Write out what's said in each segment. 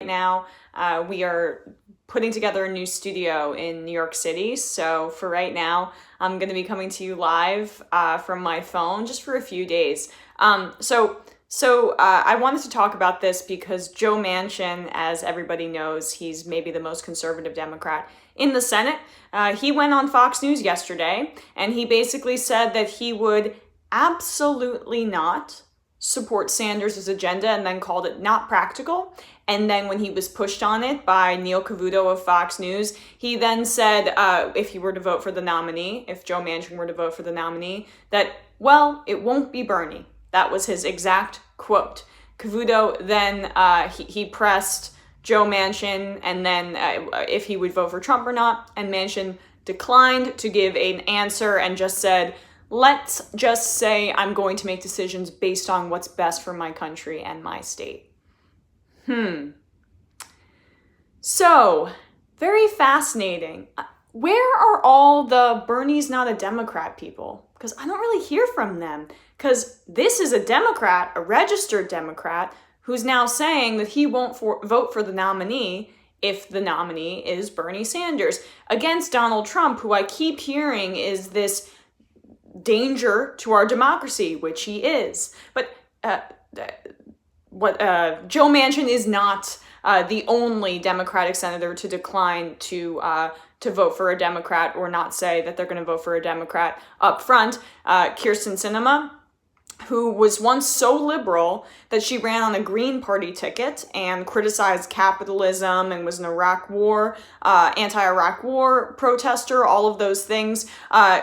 now, we are putting together a new studio in New York City. So for right now, I'm going to be coming to you live from my phone just for a few days. So I wanted to talk about this because Joe Manchin, as everybody knows, he's maybe the most conservative Democrat in the Senate. He went on Fox News yesterday and he basically said that he would absolutely not support Sanders' agenda and then called it not practical. And then when he was pushed on it by Neil Cavuto of Fox News, he then said if he were to vote for the nominee, if Joe Manchin were to vote for the nominee, that, well, it won't be Bernie. That was his exact quote. Cavuto then, he pressed Joe Manchin and then if he would vote for Trump or not, and Manchin declined to give an answer and just said, let's just say I'm going to make decisions based on what's best for my country and my state. So, very fascinating. Where are all the Bernie's not a Democrat people? Because I don't really hear from them. Because this is a Democrat, a registered Democrat, who's now saying that he won't vote for the nominee if the nominee is Bernie Sanders, against Donald Trump, who I keep hearing is this danger to our democracy, which he is. But Joe Manchin is not the only Democratic senator to decline to vote for a Democrat or not say that they're going to vote for a Democrat up front. Kyrsten Sinema, who was once so liberal that she ran on a Green Party ticket and criticized capitalism and was an anti-Iraq war protester, all of those things.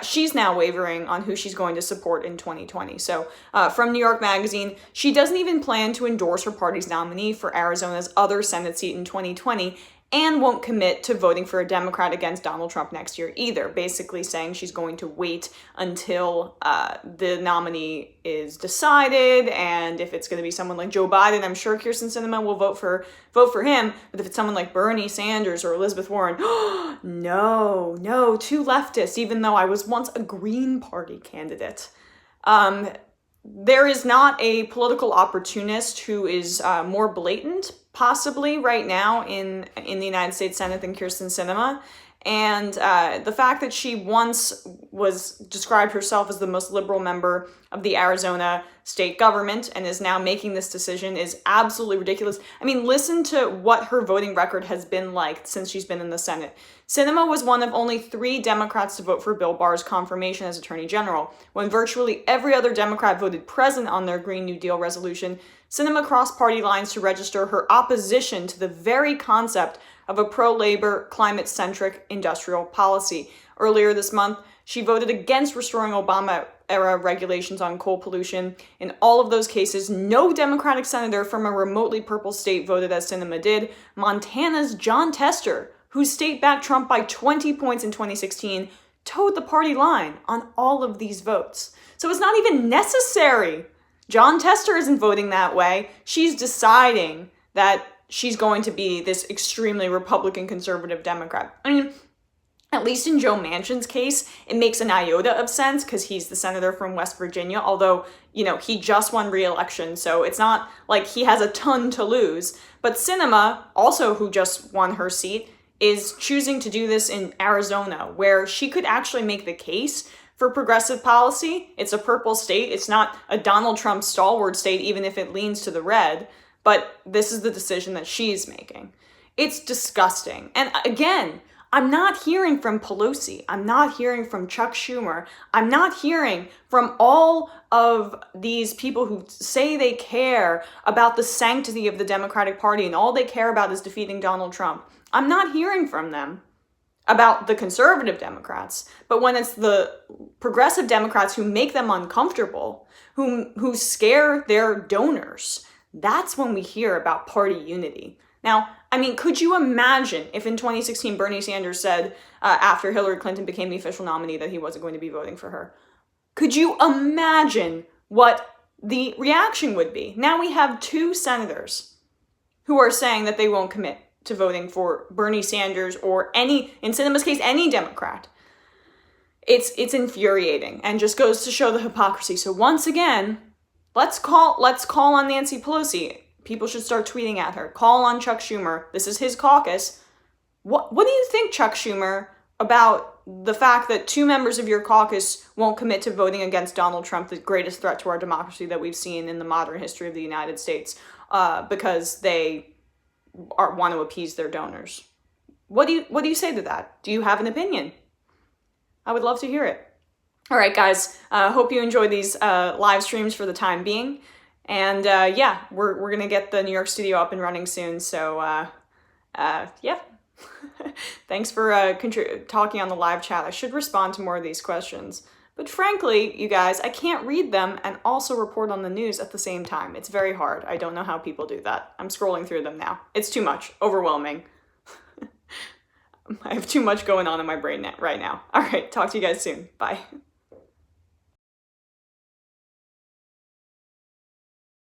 She's now wavering on who she's going to support in 2020. So from New York Magazine, she doesn't even plan to endorse her party's nominee for Arizona's other Senate seat in 2020 and won't commit to voting for a Democrat against Donald Trump next year either, basically saying she's going to wait until the nominee is decided, and if it's going to be someone like Joe Biden, I'm sure Kyrsten Sinema will vote for him, but if it's someone like Bernie Sanders or Elizabeth Warren, no, too leftist, even though I was once a Green Party candidate. There is not a political opportunist who is more blatant, possibly right now in the United States Senate than Kyrsten Sinema. And the fact that she once described herself as the most liberal member of the Arizona state government and is now making this decision is absolutely ridiculous. I mean, listen to what her voting record has been like since she's been in the Senate. Sinema was one of only 3 Democrats to vote for Bill Barr's confirmation as Attorney General. When virtually every other Democrat voted present on their Green New Deal resolution, Sinema crossed party lines to register her opposition to the very concept of a pro-labor, climate-centric industrial policy. Earlier this month, she voted against restoring Obama-era regulations on coal pollution. In all of those cases, no Democratic senator from a remotely purple state voted as Sinema did. Montana's Jon Tester, whose state backed Trump by 20 points in 2016, towed the party line on all of these votes. So it's not even necessary. Jon Tester isn't voting that way. She's deciding that she's going to be this extremely Republican conservative Democrat. I mean, at least in Joe Manchin's case, it makes an iota of sense because he's the senator from West Virginia, although, he just won re-election, so it's not like he has a ton to lose. But Sinema, also who just won her seat, is choosing to do this in Arizona, where she could actually make the case for progressive policy. It's a purple state. It's not a Donald Trump stalwart state, even if it leans to the red. But this is the decision that she's making. It's disgusting. And again, I'm not hearing from Pelosi. I'm not hearing from Chuck Schumer. I'm not hearing from all of these people who say they care about the sanctity of the Democratic Party and all they care about is defeating Donald Trump. I'm not hearing from them about the conservative Democrats. But when it's the progressive Democrats who make them uncomfortable, who scare their donors, that's when we hear about party unity. Now, I mean, could you imagine if in 2016 Bernie Sanders said after Hillary Clinton became the official nominee that he wasn't going to be voting for her? Could you imagine what the reaction would be? Now we have 2 senators who are saying that they won't commit to voting for Bernie Sanders or in Sinema's case, any Democrat. It's infuriating and just goes to show the hypocrisy. So once again, let's call on Nancy Pelosi. People should start tweeting at her. Call on Chuck Schumer. This is his caucus. What do you think, Chuck Schumer, about the fact that 2 members of your caucus won't commit to voting against Donald Trump, the greatest threat to our democracy that we've seen in the modern history of the United States, because they want to appease their donors? What do you say to that? Do you have an opinion? I would love to hear it. All right, guys. Hope you enjoy these live streams for the time being. And yeah, we're gonna get the New York studio up and running soon. So yeah. Thanks for talking on the live chat. I should respond to more of these questions. But frankly, you guys, I can't read them and also report on the news at the same time. It's very hard. I don't know how people do that. I'm scrolling through them now. It's too much. Overwhelming. I have too much going on in my brain right now. All right, talk to you guys soon. Bye.